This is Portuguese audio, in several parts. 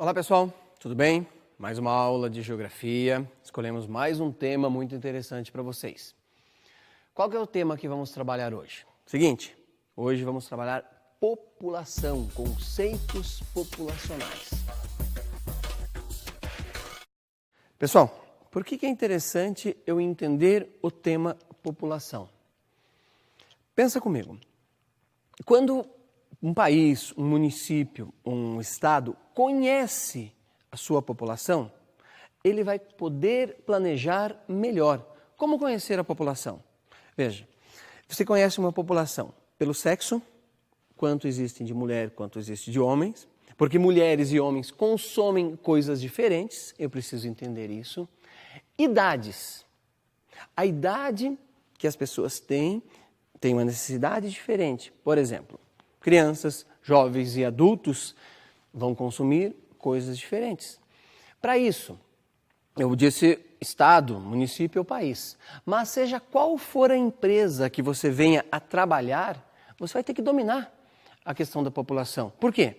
Olá pessoal, tudo bem? Mais uma aula de geografia. Escolhemos mais um tema muito interessante para vocês. Qual que é o tema que vamos trabalhar hoje? Seguinte, hoje vamos trabalhar população, conceitos populacionais. Pessoal, por que é interessante eu entender o tema população? Pensa comigo. Quando um país, um município, um estado conhece a sua população, ele vai poder planejar melhor. Como conhecer a população? Veja, você conhece uma população pelo sexo, quanto existe de mulher, quanto existe de homens, porque mulheres e homens consomem coisas diferentes, eu preciso entender isso. Idades. A idade que as pessoas têm tem uma necessidade diferente. Por exemplo, crianças, jovens e adultos vão consumir coisas diferentes. Para isso, eu disse estado, município ou país, mas seja qual for a empresa que você venha a trabalhar, você vai ter que dominar a questão da população. Por quê?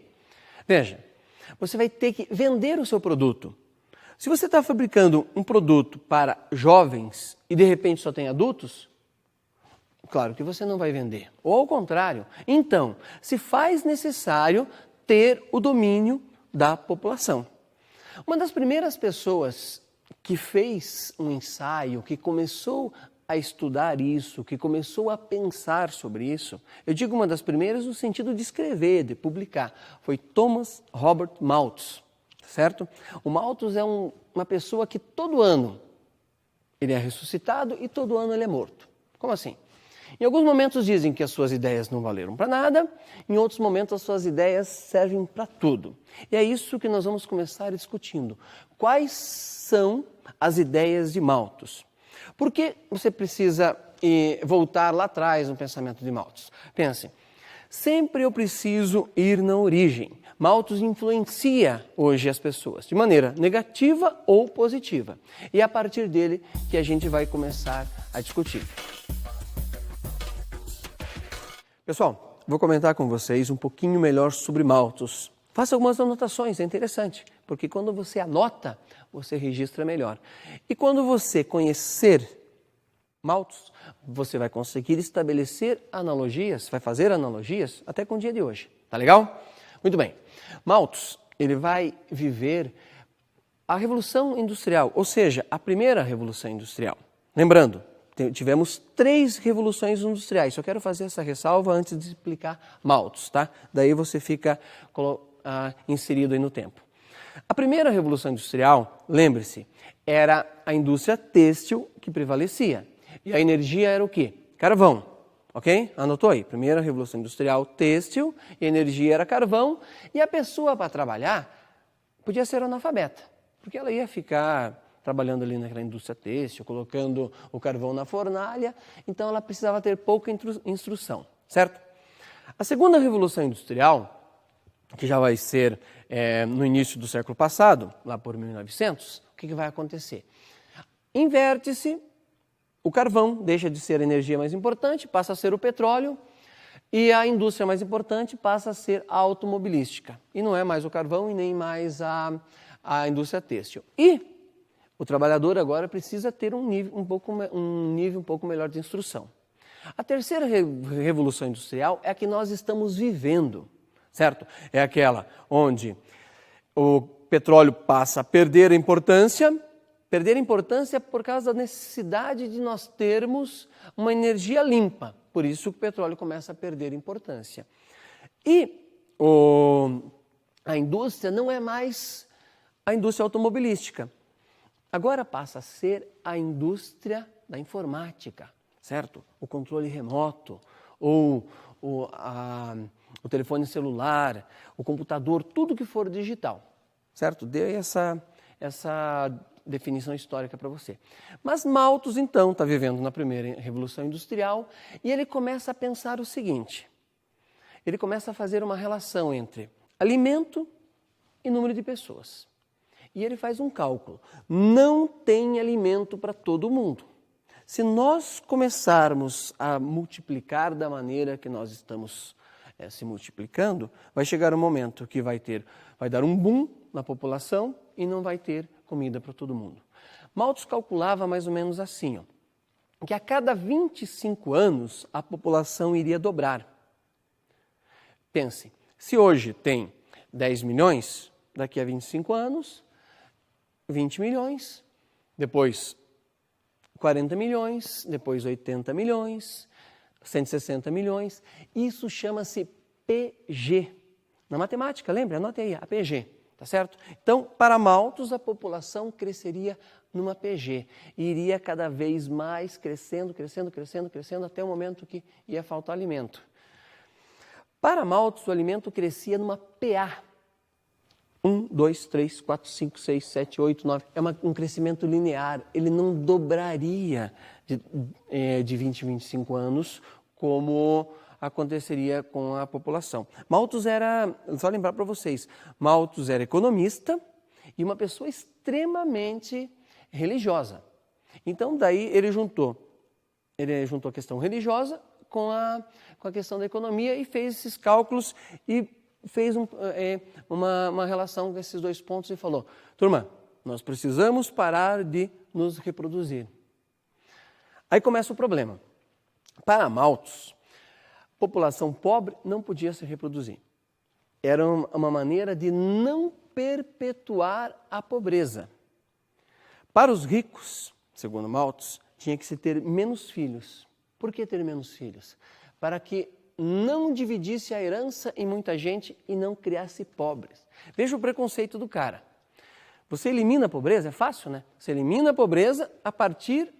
Veja, você vai ter que vender o seu produto. Se você está fabricando um produto para jovens e de repente só tem adultos, claro que você não vai vender, ou ao contrário. Então, se faz necessário ter o domínio da população. Uma das primeiras pessoas que fez um ensaio, que começou a estudar isso, que começou a pensar sobre isso, eu digo uma das primeiras no sentido de escrever, de publicar, foi Thomas Robert Malthus, certo? O Malthus é uma pessoa que todo ano ele é ressuscitado e todo ano ele é morto. Como assim? Em alguns momentos dizem que as suas ideias não valeram para nada, em outros momentos as suas ideias servem para tudo. E é isso que nós vamos começar discutindo. Quais são as ideias de Malthus? Por que você precisa voltar lá atrás no pensamento de Malthus? Pense, sempre eu preciso ir na origem. Malthus influencia hoje as pessoas, de maneira negativa ou positiva. E é a partir dele que a gente vai começar a discutir. Pessoal, vou comentar com vocês um pouquinho melhor sobre Malthus. Faça algumas anotações, é interessante, porque quando você anota, você registra melhor. E quando você conhecer Malthus, você vai conseguir estabelecer analogias, vai fazer analogias até com o dia de hoje. Tá legal? Muito bem. Malthus, ele vai viver a Revolução Industrial, ou seja, a primeira Revolução Industrial. Lembrando, tivemos 3 revoluções industriais. Só quero fazer essa ressalva antes de explicar Malthus, tá? Daí você fica inserido aí no tempo. A primeira revolução industrial, lembre-se, era a indústria têxtil que prevalecia. E a energia era o quê? Carvão, ok? Anotou aí. Primeira revolução industrial, têxtil, e a energia era carvão. E a pessoa para trabalhar podia ser analfabeta, porque ela ia ficar trabalhando ali naquela indústria têxtil, colocando o carvão na fornalha, então ela precisava ter pouca instrução, certo? A segunda revolução industrial, que já vai ser no início do século passado, lá por 1900, o que vai acontecer? Inverte-se, o carvão deixa de ser a energia mais importante, passa a ser o petróleo, e a indústria mais importante passa a ser a automobilística. E não é mais o carvão e nem mais a indústria têxtil. E o trabalhador agora precisa ter um nível um pouco melhor de instrução. A terceira revolução industrial é a que nós estamos vivendo, certo? É aquela onde o petróleo passa a perder importância por causa da necessidade de nós termos uma energia limpa. Por isso que o petróleo começa a perder importância. E a indústria não é mais a indústria automobilística. Agora passa a ser a indústria da informática, certo? O controle remoto, ou o telefone celular, o computador, tudo que for digital, certo? Dei essa definição histórica para você. Mas Malthus, então, está vivendo na primeira revolução industrial e ele começa a pensar o seguinte, ele começa a fazer uma relação entre alimento e número de pessoas. E ele faz um cálculo. Não tem alimento para todo mundo. Se nós começarmos a multiplicar da maneira que nós estamos se multiplicando, vai chegar um momento que vai dar um boom na população e não vai ter comida para todo mundo. Malthus calculava mais ou menos assim, que a cada 25 anos a população iria dobrar. Pense, se hoje tem 10 milhões, daqui a 25 anos, 20 milhões, depois 40 milhões, depois 80 milhões, 160 milhões. Isso chama-se PG. Na matemática, lembra? Anote aí, a PG, tá certo? Então, para Malthus, a população cresceria numa PG. E iria cada vez mais crescendo, até o momento que ia faltar alimento. Para Malthus, o alimento crescia numa PA. 1, 2, 3, 4, 5, 6, 7, 8, 9. É um crescimento linear. Ele não dobraria de 20 a 25 anos, como aconteceria com a população. Malthus era, só lembrar para vocês, Malthus era economista e uma pessoa extremamente religiosa. Então, daí ele juntou a questão religiosa com a questão da economia e fez esses cálculos e fez uma relação com esses dois pontos e falou: turma, nós precisamos parar de nos reproduzir. Aí começa o problema. Para Malthus, população pobre não podia se reproduzir. Era uma maneira de não perpetuar a pobreza. Para os ricos, segundo Malthus, tinha que se ter menos filhos. Por que ter menos filhos? Para que não dividisse a herança em muita gente e não criasse pobres. Veja o preconceito do cara. Você elimina a pobreza, é fácil, né? Você elimina a pobreza a partir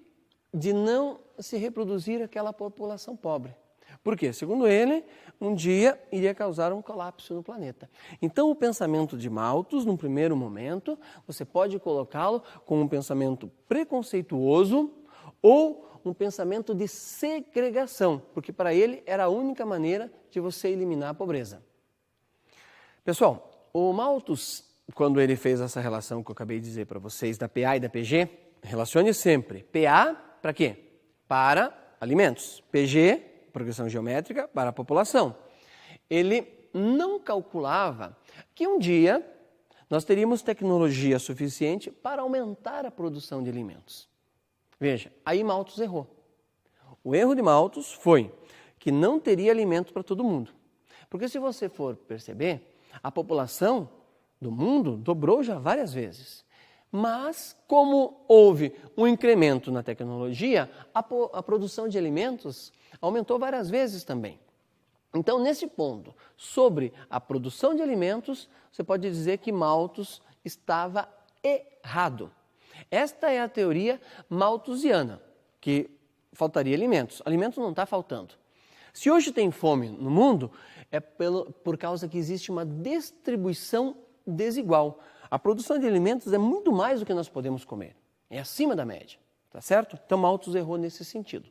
de não se reproduzir aquela população pobre. Por quê? Segundo ele, um dia iria causar um colapso no planeta. Então, o pensamento de Malthus, num primeiro momento, você pode colocá-lo como um pensamento preconceituoso ou um pensamento de segregação, porque para ele era a única maneira de você eliminar a pobreza. Pessoal, o Malthus, quando ele fez essa relação que eu acabei de dizer para vocês, da PA e da PG, relacione sempre. PA para quê? Para alimentos. PG, progressão geométrica, para a população. Ele não calculava que um dia nós teríamos tecnologia suficiente para aumentar a produção de alimentos. Veja, aí Malthus errou. O erro de Malthus foi que não teria alimento para todo mundo. Porque se você for perceber, a população do mundo dobrou já várias vezes. Mas, como houve um incremento na tecnologia, a produção de alimentos aumentou várias vezes também. Então, nesse ponto, sobre a produção de alimentos, você pode dizer que Malthus estava errado. Esta é a teoria malthusiana, que faltaria alimentos. Alimentos não está faltando. Se hoje tem fome no mundo, é por causa que existe uma distribuição desigual. A produção de alimentos é muito mais do que nós podemos comer. É acima da média, tá certo? Então, Malthus errou nesse sentido.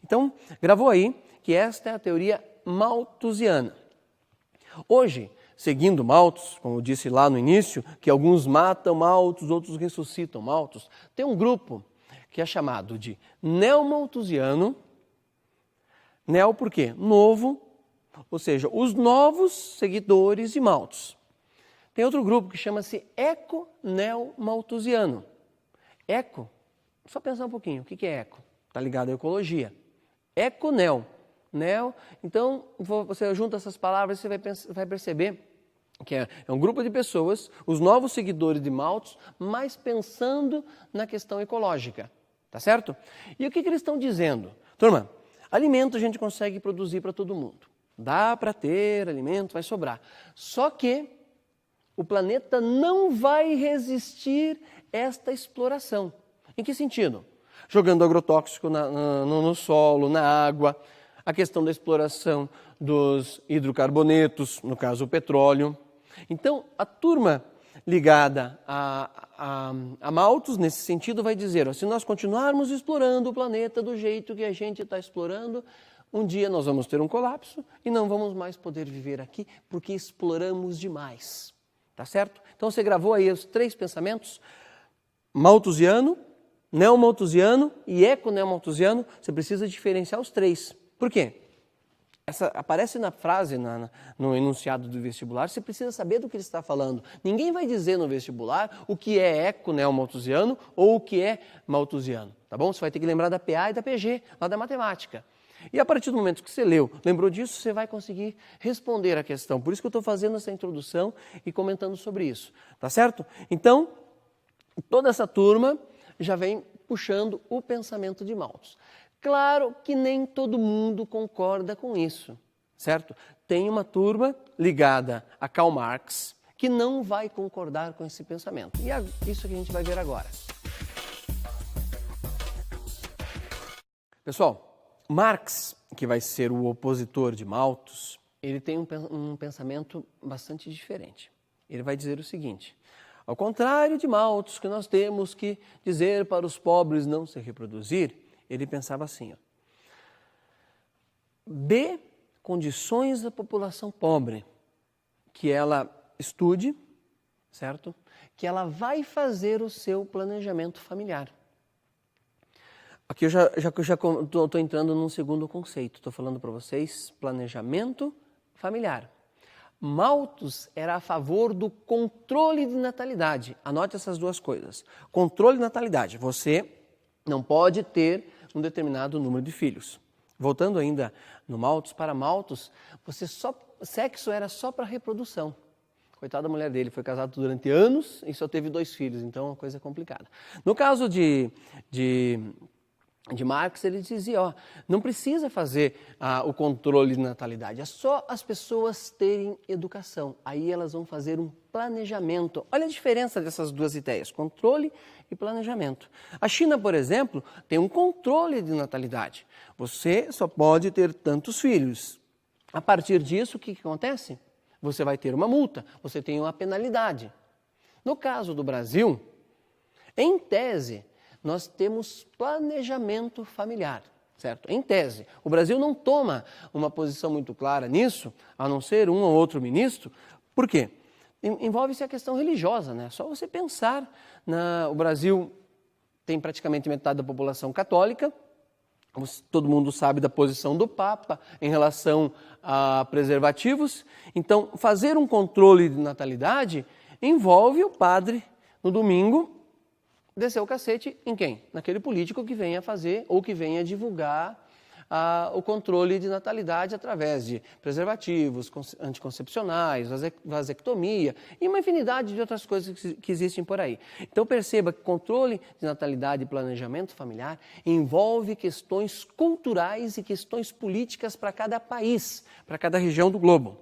Então, gravou aí que esta é a teoria malthusiana. Hoje, seguindo Malthus, como eu disse lá no início, que alguns matam Malthus, outros ressuscitam Malthus, tem um grupo que é chamado de neomalthusiano. Neo por quê? Novo, ou seja, os novos seguidores de Malthus. Tem outro grupo que chama-se eco-neomalthusiano. Eco, só pensar um pouquinho, o que é eco? Está ligado à ecologia. Eco-neo. Neo, então você junta essas palavras e você vai perceber que é um grupo de pessoas, os novos seguidores de Malthus, mas pensando na questão ecológica, tá certo? E o que eles estão dizendo? Turma, alimento a gente consegue produzir para todo mundo. Dá para ter alimento, vai sobrar. Só que o planeta não vai resistir esta exploração. Em que sentido? Jogando agrotóxico no solo, na água, a questão da exploração dos hidrocarbonetos, no caso o petróleo. Então, a turma ligada a Malthus, nesse sentido, vai dizer, se nós continuarmos explorando o planeta do jeito que a gente está explorando, um dia nós vamos ter um colapso e não vamos mais poder viver aqui porque exploramos demais. Tá certo? Então, você gravou aí os três pensamentos, malthusiano, neomalthusiano e eco-neomalthusiano. Você precisa diferenciar os três. Por quê? Aparece na frase, no enunciado do vestibular, você precisa saber do que ele está falando. Ninguém vai dizer no vestibular o que é eco-neomalthusiano ou o que é malthusiano, tá bom? Você vai ter que lembrar da PA e da PG, lá da matemática. E a partir do momento que você leu, lembrou disso, você vai conseguir responder a questão. Por isso que eu estou fazendo essa introdução e comentando sobre isso, tá certo? Então, toda essa turma já vem puxando o pensamento de Malthus. Claro que nem todo mundo concorda com isso, certo? Tem uma turma ligada a Karl Marx que não vai concordar com esse pensamento. E é isso que a gente vai ver agora. Pessoal, Marx, que vai ser o opositor de Malthus, ele tem um pensamento bastante diferente. Ele vai dizer o seguinte: ao contrário de Malthus, que nós temos que dizer para os pobres não se reproduzir, ele pensava assim, ó: dê condições da população pobre, que ela estude, certo? Que ela vai fazer o seu planejamento familiar. Aqui eu já estou entrando num segundo conceito, estou falando para vocês planejamento familiar. Malthus era a favor do controle de natalidade. Anote essas duas coisas. Controle de natalidade. Você não pode ter um determinado número de filhos. Voltando ainda no Malthus, para Malthus, sexo era só para reprodução. Coitada da mulher dele, foi casado durante anos e só teve 2 filhos, então é uma coisa complicada. No caso de Marx, ele dizia, ó, não precisa fazer o controle de natalidade, é só as pessoas terem educação. Aí elas vão fazer um planejamento. Olha a diferença dessas duas ideias, controle e planejamento. A China, por exemplo, tem um controle de natalidade. Você só pode ter tantos filhos. A partir disso, o que acontece? Você vai ter uma multa, você tem uma penalidade. No caso do Brasil, em tese, nós temos planejamento familiar, certo? Em tese. O Brasil não toma uma posição muito clara nisso, a não ser um ou outro ministro. Por quê? Envolve-se a questão religiosa, né? Só você pensar, o Brasil tem praticamente metade da população católica, todo mundo sabe da posição do Papa em relação a preservativos. Então, fazer um controle de natalidade envolve o padre, no domingo, descer o cacete em quem? Naquele político que venha fazer ou que venha divulgar o controle de natalidade através de preservativos, anticoncepcionais, vasectomia e uma infinidade de outras coisas que existem por aí. Então perceba que controle de natalidade e planejamento familiar envolve questões culturais e questões políticas para cada país, para cada região do globo.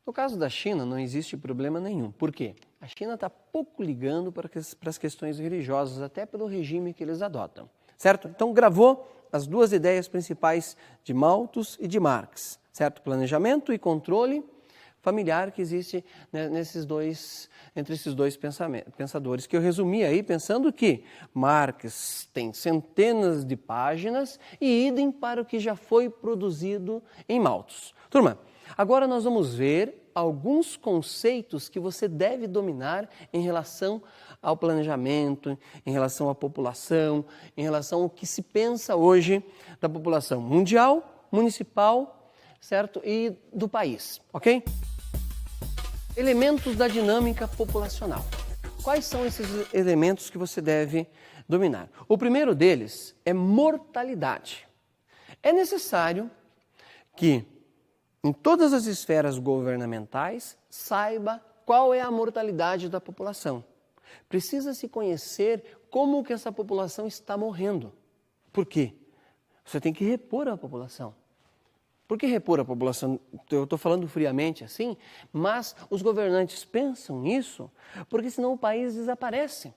No caso da China, não existe problema nenhum. Por quê? A China está pouco ligando para as questões religiosas, até pelo regime que eles adotam, certo? Então, gravou as duas ideias principais de Malthus e de Marx, certo? Planejamento e controle familiar que existe, né, entre esses dois pensadores, que eu resumi aí pensando que Marx tem centenas de páginas e idem para o que já foi produzido em Malthus. Turma, agora nós vamos ver alguns conceitos que você deve dominar em relação ao planejamento, em relação à população, em relação ao que se pensa hoje da população mundial, municipal, certo? E do país, ok? Elementos da dinâmica populacional. Quais são esses elementos que você deve dominar? O primeiro deles é mortalidade. É necessário que em todas as esferas governamentais, saiba qual é a mortalidade da população. Precisa se conhecer como que essa população está morrendo. Por quê? Você tem que repor a população. Por que repor a população? Eu estou falando friamente assim, mas os governantes pensam nisso porque senão o país desaparece.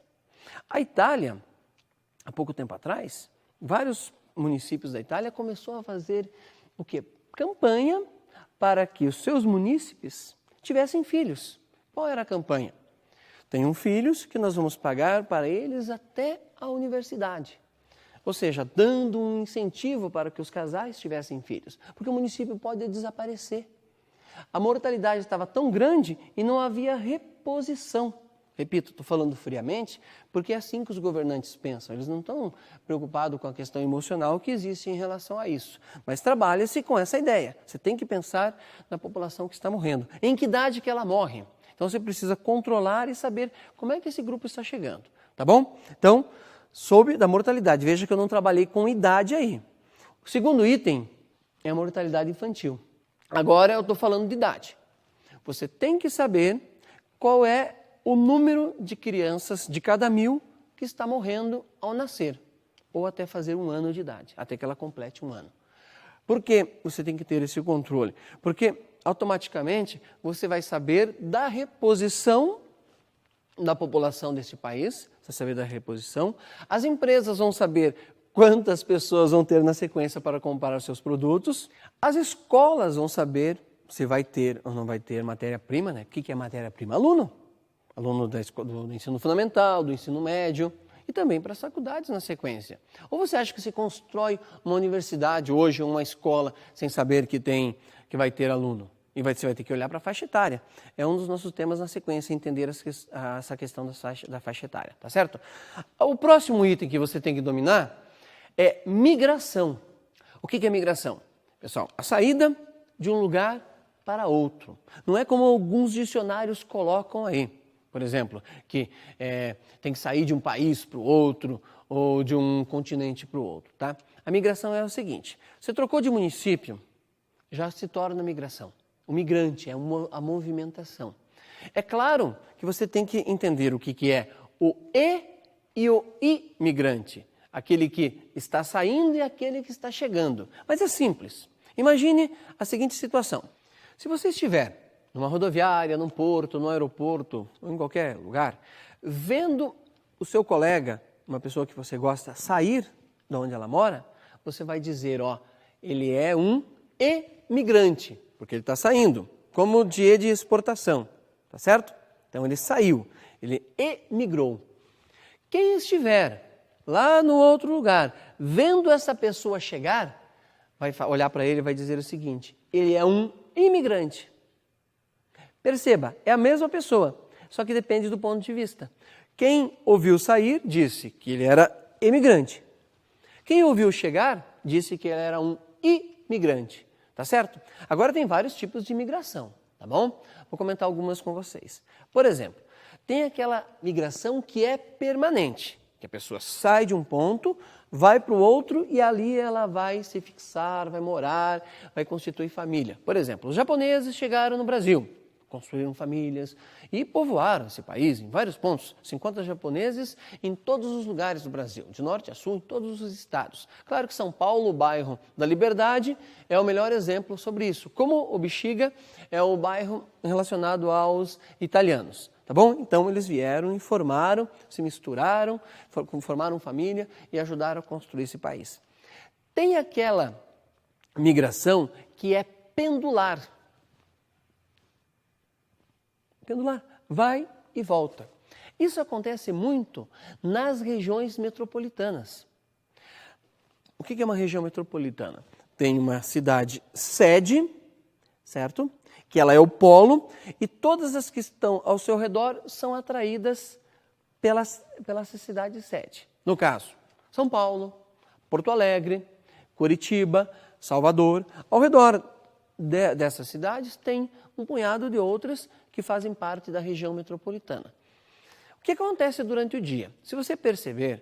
A Itália, há pouco tempo atrás, vários municípios da Itália começaram a fazer o quê? Campanha para que os seus munícipes tivessem filhos. Qual era a campanha? Tenham filhos que nós vamos pagar para eles até a universidade. Ou seja, dando um incentivo para que os casais tivessem filhos. Porque o município pode desaparecer. A mortalidade estava tão grande e não havia reposição. Repito, estou falando friamente, porque é assim que os governantes pensam. Eles não estão preocupados com a questão emocional que existe em relação a isso. Mas trabalha-se com essa ideia. Você tem que pensar na população que está morrendo. Em que idade que ela morre? Então você precisa controlar e saber como é que esse grupo está chegando. Tá bom? Então, soube da mortalidade. Veja que eu não trabalhei com idade aí. O segundo item é a mortalidade infantil. Agora eu estou falando de idade. Você tem que saber qual é o número de crianças de cada 1000 que está morrendo ao nascer, ou até fazer 1 ano de idade, até que ela complete 1 ano. Por que você tem que ter esse controle? Porque automaticamente você vai saber da reposição da população deste país, você vai saber da reposição, as empresas vão saber quantas pessoas vão ter na sequência para comprar os seus produtos, as escolas vão saber se vai ter ou não vai ter matéria-prima, né? O que é matéria-prima? Aluno do ensino fundamental, do ensino médio e também para as faculdades na sequência. Ou você acha que se constrói uma universidade hoje, uma escola, sem saber que vai ter aluno? E você vai ter que olhar para a faixa etária. É um dos nossos temas na sequência, entender essa questão da faixa etária, tá certo? O próximo item que você tem que dominar é migração. O que é migração? Pessoal, a saída de um lugar para outro. Não é como alguns dicionários colocam aí. Por exemplo, que tem que sair de um país para o outro ou de um continente para o outro, tá? A migração é o seguinte, você trocou de município, já se torna migração. O migrante é a movimentação. É claro que você tem que entender o que é o e o imigrante. Aquele que está saindo e aquele que está chegando. Mas é simples. Imagine a seguinte situação. Se você estiver numa rodoviária, num porto, num aeroporto, ou em qualquer lugar, vendo o seu colega, uma pessoa que você gosta, sair de onde ela mora, você vai dizer, ele é um emigrante, porque ele está saindo, como de exportação, tá certo? Então ele saiu, ele emigrou. Quem estiver lá no outro lugar, vendo essa pessoa chegar, vai olhar para ele e vai dizer o seguinte, ele é um imigrante. Perceba, é a mesma pessoa, só que depende do ponto de vista. Quem ouviu sair disse que ele era imigrante. Quem ouviu chegar disse que ele era um imigrante, tá certo? Agora tem vários tipos de imigração, tá bom? Vou comentar algumas com vocês. Por exemplo, tem aquela migração que é permanente, que a pessoa sai de um ponto, vai para o outro e ali ela vai se fixar, vai morar, vai constituir família. Por exemplo, os japoneses chegaram no Brasil, construíram famílias e povoaram esse país em vários pontos. Se encontra japoneses em todos os lugares do Brasil, de norte a sul, em todos os estados. Claro que São Paulo, o bairro da Liberdade, é o melhor exemplo sobre isso. Como o Bexiga é o bairro relacionado aos italianos. Tá bom? Então eles vieram e formaram, se misturaram, formaram família e ajudaram a construir esse país. Tem aquela migração que é pendular. Pendular, vai e volta. Isso acontece muito nas regiões metropolitanas. O que é uma região metropolitana? Tem uma cidade sede, certo? Que ela é o polo e todas as que estão ao seu redor são atraídas pela cidade sede. No caso, São Paulo, Porto Alegre, Curitiba, Salvador. Ao redor dessas cidades tem um punhado de outras que fazem parte da região metropolitana. O que acontece durante o dia? Se você perceber,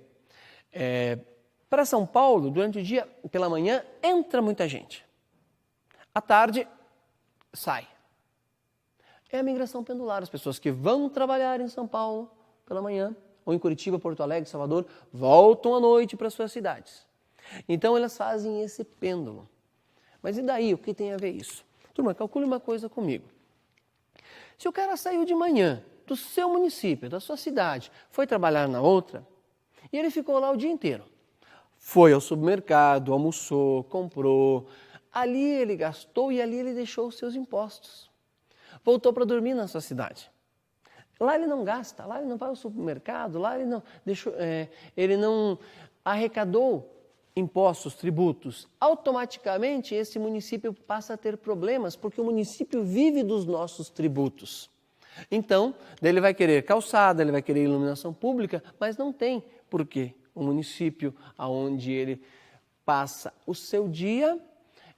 para São Paulo, durante o dia, pela manhã, entra muita gente. À tarde, sai. É a migração pendular. As pessoas que vão trabalhar em São Paulo pela manhã, ou em Curitiba, Porto Alegre, Salvador, voltam à noite para suas cidades. Então, elas fazem esse pêndulo. Mas e daí? O que tem a ver isso? Turma, calcule uma coisa comigo. Se o cara saiu de manhã do seu município, da sua cidade, foi trabalhar na outra, e ele ficou lá o dia inteiro. Foi ao supermercado, almoçou, comprou, ali ele gastou e ali ele deixou os seus impostos. Voltou para dormir na sua cidade. Lá ele não gasta, lá ele não vai ao supermercado, lá ele não arrecadou impostos, tributos. Automaticamente esse município passa a ter problemas, porque o município vive dos nossos tributos. Então, daí ele vai querer calçada, ele vai querer iluminação pública, mas não tem. Por quê? O município onde ele passa o seu dia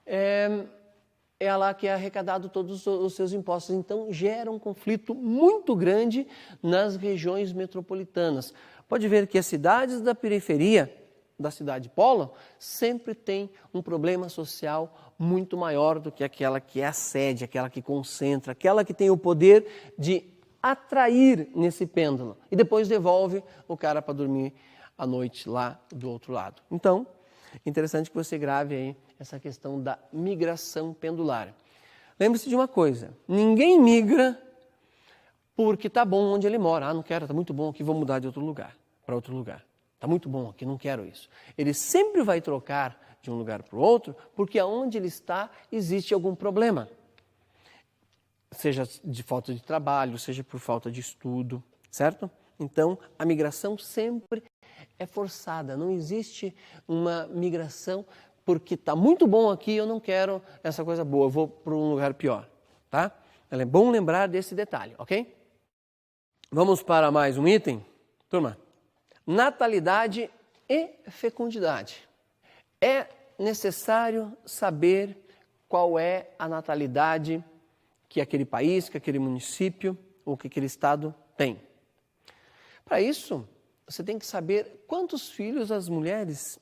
é lá que é arrecadado todos os seus impostos. Então, gera um conflito muito grande nas regiões metropolitanas. Pode ver que as cidades da periferia da cidade polo sempre tem um problema social muito maior do que aquela que é a sede, aquela que concentra, aquela que tem o poder de atrair nesse pêndulo e depois devolve o cara para dormir à noite lá do outro lado. Então, interessante que você grave aí essa questão da migração pendular. Lembre-se de uma coisa, ninguém migra porque está bom onde ele mora. Ah, não quero, está muito bom aqui, vou mudar de outro lugar para outro lugar. Está muito bom aqui, não quero isso. Ele sempre vai trocar de um lugar para o outro porque aonde ele está existe algum problema. Seja de falta de trabalho, seja por falta de estudo, certo? Então, a migração sempre é forçada. Não existe uma migração porque está muito bom aqui, eu não quero essa coisa boa, eu vou para um lugar pior, tá? É bom lembrar desse detalhe, ok? Vamos para mais um item, turma. Natalidade e fecundidade. É necessário saber qual é a natalidade que aquele país, que aquele município ou que aquele estado tem. Para isso, você tem que saber quantos filhos as mulheres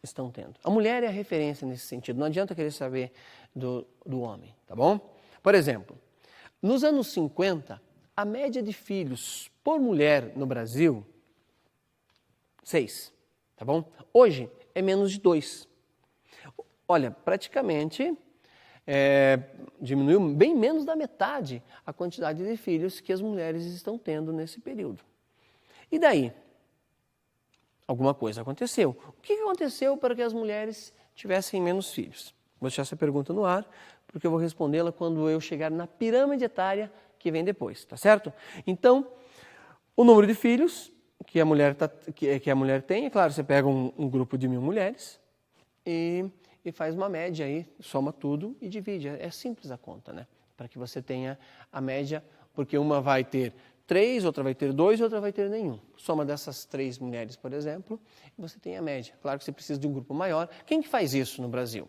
estão tendo. A mulher é a referência nesse sentido, não adianta querer saber do homem, tá bom? Por exemplo, nos anos 50, a média de filhos por mulher no Brasil, 6, tá bom? Hoje é menos de 2. Olha, praticamente diminuiu bem menos da metade a quantidade de filhos que as mulheres estão tendo nesse período. E daí? Alguma coisa aconteceu. O que aconteceu para que as mulheres tivessem menos filhos? Vou deixar essa pergunta no ar, porque eu vou respondê-la quando eu chegar na pirâmide etária que vem depois, tá certo? Então, o número de filhos que a mulher tem, é claro, você pega um grupo de 1000 mulheres e faz uma média aí, soma tudo e divide. É simples a conta, né? Para que você tenha a média, porque uma vai ter 3, outra vai ter 2, outra vai ter nenhum. Soma dessas 3 mulheres, por exemplo, e você tem a média. Claro que você precisa de um grupo maior. Quem que faz isso no Brasil?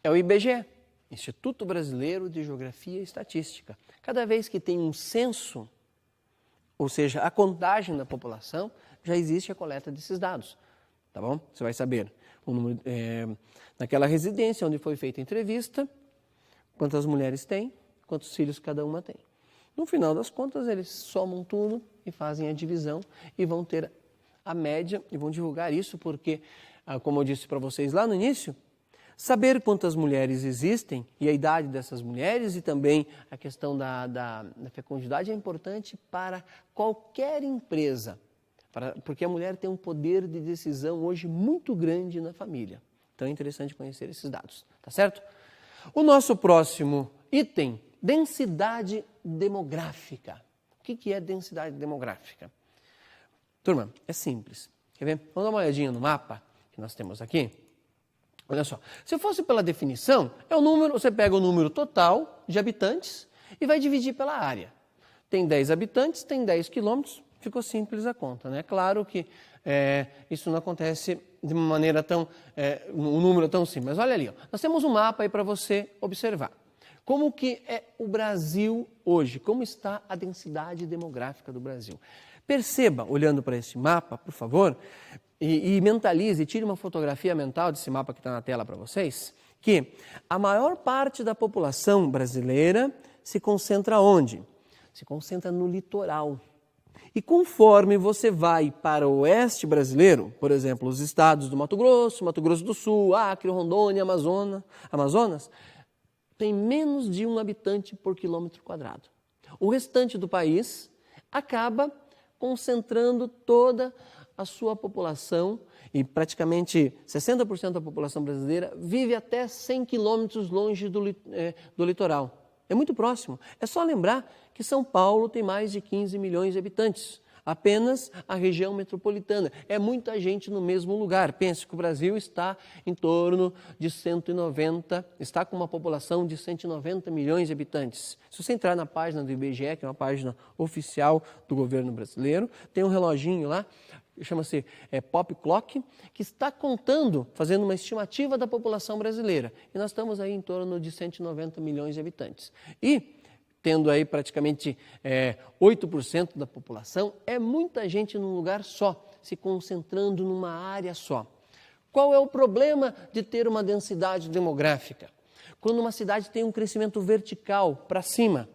É o IBGE, Instituto Brasileiro de Geografia e Estatística. Cada vez que tem um censo, ou seja, a contagem da população, já existe a coleta desses dados, tá bom? Você vai saber o número, naquela residência onde foi feita a entrevista, quantas mulheres tem, quantos filhos cada uma tem. No final das contas, eles somam tudo e fazem a divisão e vão ter a média e vão divulgar isso porque, como eu disse para vocês lá no início, saber quantas mulheres existem e a idade dessas mulheres e também a questão da fecundidade é importante para qualquer empresa, porque a mulher tem um poder de decisão hoje muito grande na família. Então é interessante conhecer esses dados, tá certo? O nosso próximo item, densidade demográfica. O que é densidade demográfica? Turma, é simples. Quer ver? Vamos dar uma olhadinha no mapa que nós temos aqui. Olha só, se fosse pela definição, é o número, você pega o número total de habitantes e vai dividir pela área. Tem 10 habitantes, tem 10 quilômetros, ficou simples a conta, né? Claro que isso não acontece de uma maneira tão, um número tão simples. Mas olha ali, ó, nós temos um mapa aí para você observar. Como que é o Brasil hoje? Como está a densidade demográfica do Brasil? Perceba, olhando para esse mapa, por favor, e mentalize, tire uma fotografia mental desse mapa que está na tela para vocês, que a maior parte da população brasileira se concentra onde? Se concentra no litoral. E conforme você vai para o oeste brasileiro, por exemplo, os estados do Mato Grosso do Sul, Acre, Rondônia, Amazonas, tem menos de 1 habitante por quilômetro quadrado. O restante do país acaba concentrando toda a sua população e praticamente 60% da população brasileira vive até 100 quilômetros longe do litoral. É muito próximo. É só lembrar que São Paulo tem mais de 15 milhões de habitantes. Apenas a região metropolitana. É muita gente no mesmo lugar. Pense que o Brasil está em torno de 190, está com uma população de 190 milhões de habitantes. Se você entrar na página do IBGE, que é uma página oficial do governo brasileiro, tem um reloginho lá, chama-se Pop Clock, que está contando, fazendo uma estimativa da população brasileira. E nós estamos aí em torno de 190 milhões de habitantes. E tendo aí praticamente 8% da população, é muita gente num lugar só, se concentrando numa área só. Qual é o problema de ter uma densidade demográfica? Quando uma cidade tem um crescimento vertical para cima.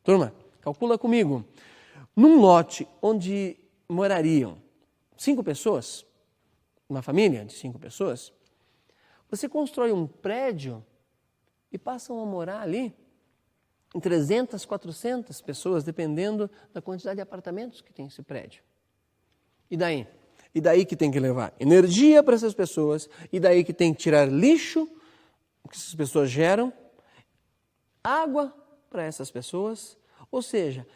Turma, calcula comigo. Num lote onde morariam 5 pessoas, uma família de 5 pessoas, você constrói um prédio e passam a morar ali em 300, 400 pessoas, dependendo da quantidade de apartamentos que tem esse prédio. E daí? E daí que tem que levar energia para essas pessoas, e daí que tem que tirar lixo que essas pessoas geram, água para essas pessoas, ou seja,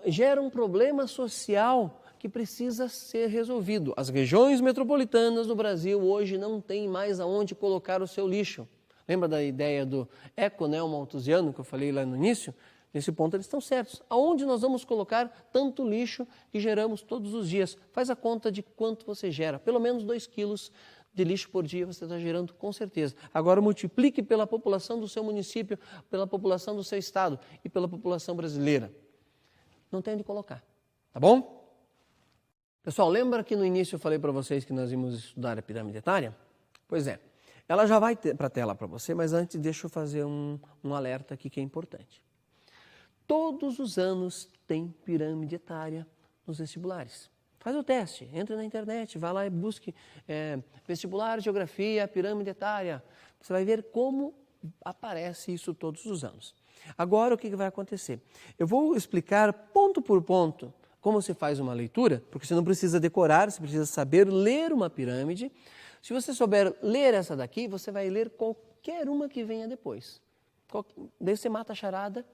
gera um problema social que precisa ser resolvido. As regiões metropolitanas do Brasil hoje não têm mais aonde colocar o seu lixo. Lembra da ideia do eco-neomalthusiano que eu falei lá no início? Nesse ponto eles estão certos. Aonde nós vamos colocar tanto lixo que geramos todos os dias? Faz a conta de quanto você gera. Pelo menos 2 quilos de lixo por dia você está gerando com certeza. Agora multiplique pela população do seu município, pela população do seu estado e pela população brasileira. Não tem onde colocar. Tá bom? Pessoal, lembra que no início eu falei para vocês que nós íamos estudar a pirâmide etária? Pois é. Ela já vai para a tela para você, mas antes deixa eu fazer um alerta aqui que é importante. Todos os anos tem pirâmide etária nos vestibulares. Faz o teste, entre na internet, vá lá e busque vestibular, geografia, pirâmide etária. Você vai ver como aparece isso todos os anos. Agora o que vai acontecer? Eu vou explicar ponto por ponto como se faz uma leitura, porque você não precisa decorar, você precisa saber ler uma pirâmide. Se você souber ler essa daqui, você vai ler qualquer uma que venha depois. Daí você mata a charada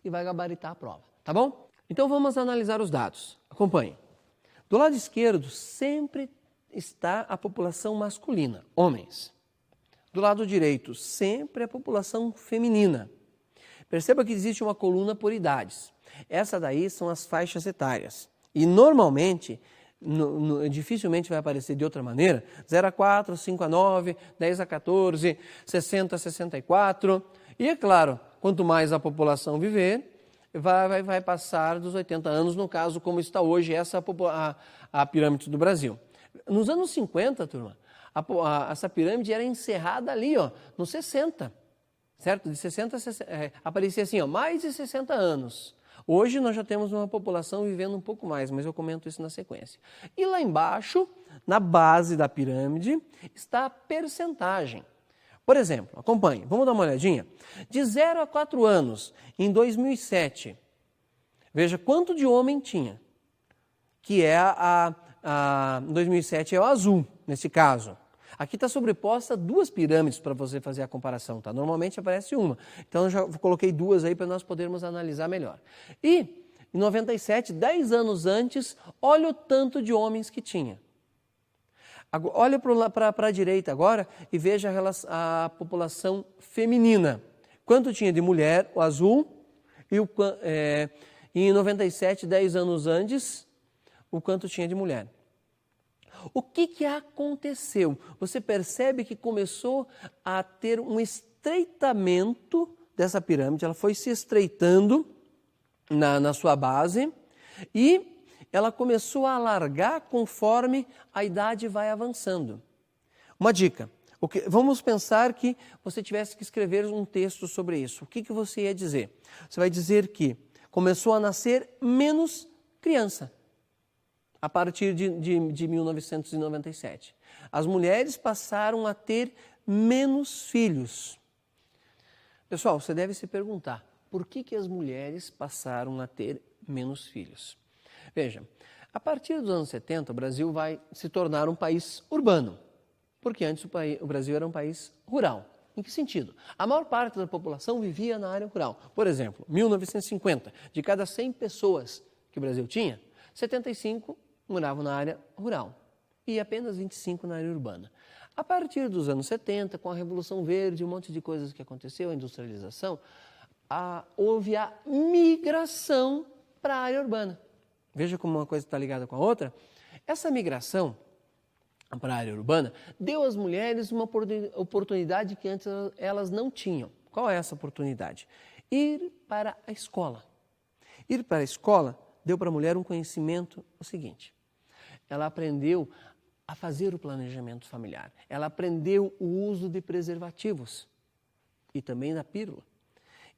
e vai gabaritar a prova, tá bom? Então vamos analisar os dados. Acompanhe. Do lado esquerdo sempre está a população masculina, homens. Do lado direito sempre a população feminina. Perceba que existe uma coluna por idades. Essa daí são as faixas etárias. E normalmente dificilmente vai aparecer de outra maneira, 0 a 4, 5 a 9, 10 a 14, 60 a 64. E é claro, quanto mais a população viver, vai passar dos 80 anos, no caso, como está hoje a pirâmide do Brasil. Nos anos 50, turma, essa pirâmide era encerrada ali, nos 60, certo? De 60 a 60, aparecia assim, mais de 60 anos. Hoje nós já temos uma população vivendo um pouco mais, mas eu comento isso na sequência. E lá embaixo, na base da pirâmide, está a percentagem. Por exemplo, acompanhe, vamos dar uma olhadinha. De 0 a 4 anos, em 2007, veja quanto de homem tinha, que é em 2007 é o azul, nesse caso. Aqui está sobreposta 2 pirâmides para você fazer a comparação, tá? Normalmente aparece uma. Então eu já coloquei 2 aí para nós podermos analisar melhor. E em 97, 10 anos antes, olha o tanto de homens que tinha. Olha para a direita agora e veja a população feminina. Quanto tinha de mulher, o azul, e em 97, 10 anos antes, o quanto tinha de mulher. O que aconteceu? Você percebe que começou a ter um estreitamento dessa pirâmide, ela foi se estreitando na sua base e ela começou a alargar conforme a idade vai avançando. Uma dica, vamos pensar que você tivesse que escrever um texto sobre isso. O que você ia dizer? Você vai dizer que começou a nascer menos criança. A partir de 1997. As mulheres passaram a ter menos filhos. Pessoal, você deve se perguntar, por que as mulheres passaram a ter menos filhos? Veja, a partir dos anos 70, o Brasil vai se tornar um país urbano, porque antes o Brasil era um país rural. Em que sentido? A maior parte da população vivia na área rural. Por exemplo, 1950, de cada 100 pessoas que o Brasil tinha, 75 moravam na área rural e apenas 25 na área urbana. A partir dos anos 70, com a Revolução Verde, um monte de coisas que aconteceu, a industrialização, houve a migração para a área urbana. Veja como uma coisa está ligada com a outra. Essa migração para a área urbana deu às mulheres uma oportunidade que antes elas não tinham. Qual é essa oportunidade? Ir para a escola. Ir para a escola deu para a mulher um conhecimento o seguinte: ela aprendeu a fazer o planejamento familiar, ela aprendeu o uso de preservativos e também da pílula.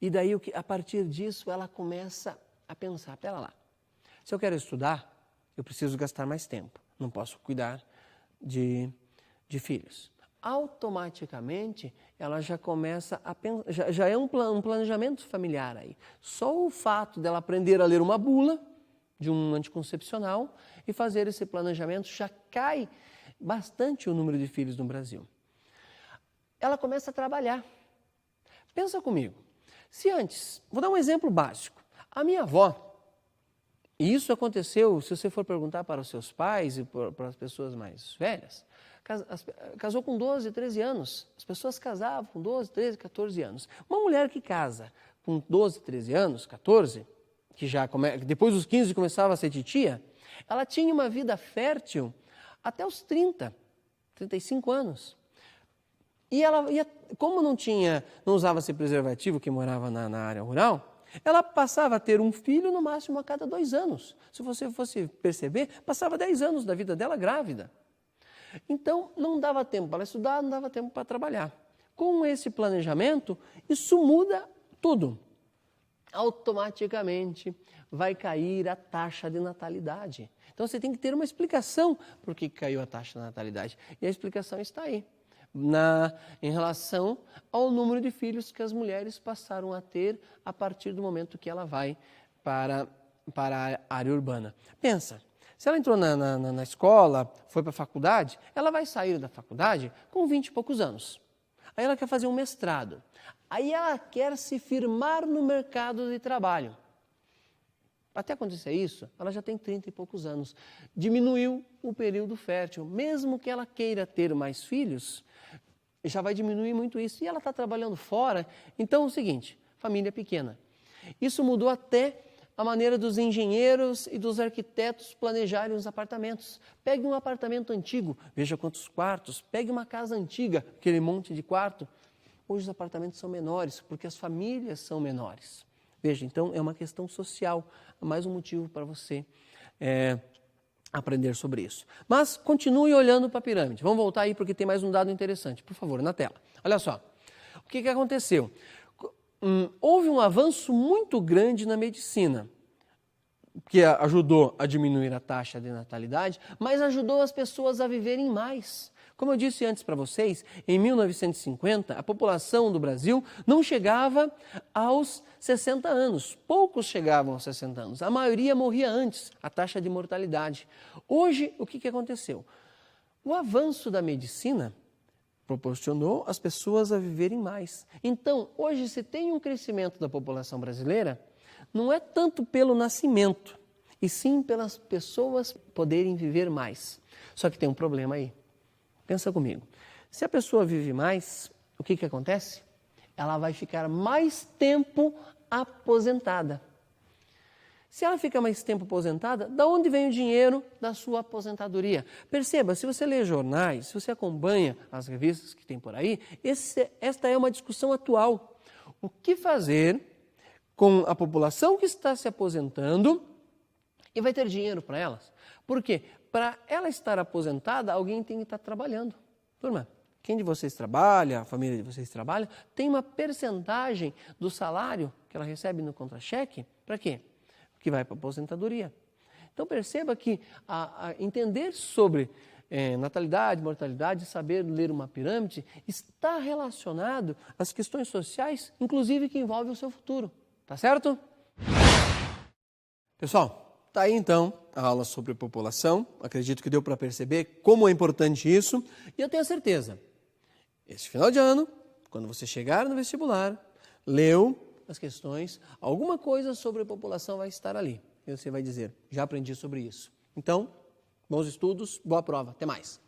E daí, a partir disso, ela começa a pensar, pera lá, se eu quero estudar, eu preciso gastar mais tempo, não posso cuidar de filhos. Automaticamente, ela já começa a pensar, já é um planejamento familiar aí. Só o fato dela aprender a ler uma bula de um anticoncepcional e fazer esse planejamento já cai bastante o número de filhos no Brasil. Ela começa a trabalhar. Pensa comigo, se antes, vou dar um exemplo básico, a minha avó, e isso aconteceu, se você for perguntar para os seus pais e para as pessoas mais velhas, casou com 12, 13 anos. As pessoas casavam com 12, 13, 14 anos. Uma mulher que casa com 12, 13 anos, 14, que depois dos 15 começava a ser titia, ela tinha uma vida fértil até os 30, 35 anos. E ela, como não usava-se preservativo, que morava na área rural, ela passava a ter um filho no máximo a cada 2 anos. Se você fosse perceber, passava 10 anos da vida dela grávida. Então, não dava tempo para estudar, não dava tempo para trabalhar. Com esse planejamento, isso muda tudo. Automaticamente vai cair a taxa de natalidade. Então, você tem que ter uma explicação por que caiu a taxa de natalidade. E a explicação está aí. Em relação ao número de filhos que as mulheres passaram a ter a partir do momento que ela vai para a área urbana. Pensa, se ela entrou na escola, foi para a faculdade, ela vai sair da faculdade com 20 e poucos anos. Aí ela quer fazer um mestrado. Aí ela quer se firmar no mercado de trabalho. Até acontecer isso, ela já tem 30 e poucos anos. Diminuiu o período fértil. Mesmo que ela queira ter mais filhos, já vai diminuir muito isso. E ela está trabalhando fora. Então é o seguinte, família pequena. Isso mudou até a maneira dos engenheiros e dos arquitetos planejarem os apartamentos. Pegue um apartamento antigo, veja quantos quartos. Pegue uma casa antiga, aquele monte de quarto. Hoje os apartamentos são menores, porque as famílias são menores. Veja, então é uma questão social, mais um motivo para você aprender sobre isso. Mas continue olhando para a pirâmide. Vamos voltar aí porque tem mais um dado interessante. Por favor, na tela. Olha só, o que aconteceu? Houve um avanço muito grande na medicina, que ajudou a diminuir a taxa de natalidade, mas ajudou as pessoas a viverem mais. Como eu disse antes para vocês, em 1950, a população do Brasil não chegava aos 60 anos. Poucos chegavam aos 60 anos. A maioria morria antes, a taxa de mortalidade. Hoje, o que aconteceu? O avanço da medicina proporcionou as pessoas a viverem mais. Então, hoje, se tem um crescimento da população brasileira, não é tanto pelo nascimento, e sim pelas pessoas poderem viver mais. Só que tem um problema aí. Pensa comigo, se a pessoa vive mais, o que acontece? Ela vai ficar mais tempo aposentada. Se ela fica mais tempo aposentada, da onde vem o dinheiro da sua aposentadoria? Perceba, se você lê jornais, se você acompanha as revistas que tem por aí, esta é uma discussão atual. O que fazer com a população que está se aposentando e vai ter dinheiro para elas? Por quê? Para ela estar aposentada, alguém tem que estar trabalhando. Turma, quem de vocês trabalha, a família de vocês trabalha, tem uma percentagem do salário que ela recebe no contra-cheque, para quê? Que vai para a aposentadoria. Então perceba que entender sobre natalidade, mortalidade, saber ler uma pirâmide, está relacionado às questões sociais, inclusive que envolvem o seu futuro. Tá certo? Pessoal, está aí então a aula sobre população. Acredito que deu para perceber como é importante isso. E eu tenho certeza, esse final de ano, quando você chegar no vestibular, leu as questões, alguma coisa sobre a população vai estar ali. e você vai dizer, já aprendi sobre isso. Então, bons estudos, boa prova. Até mais.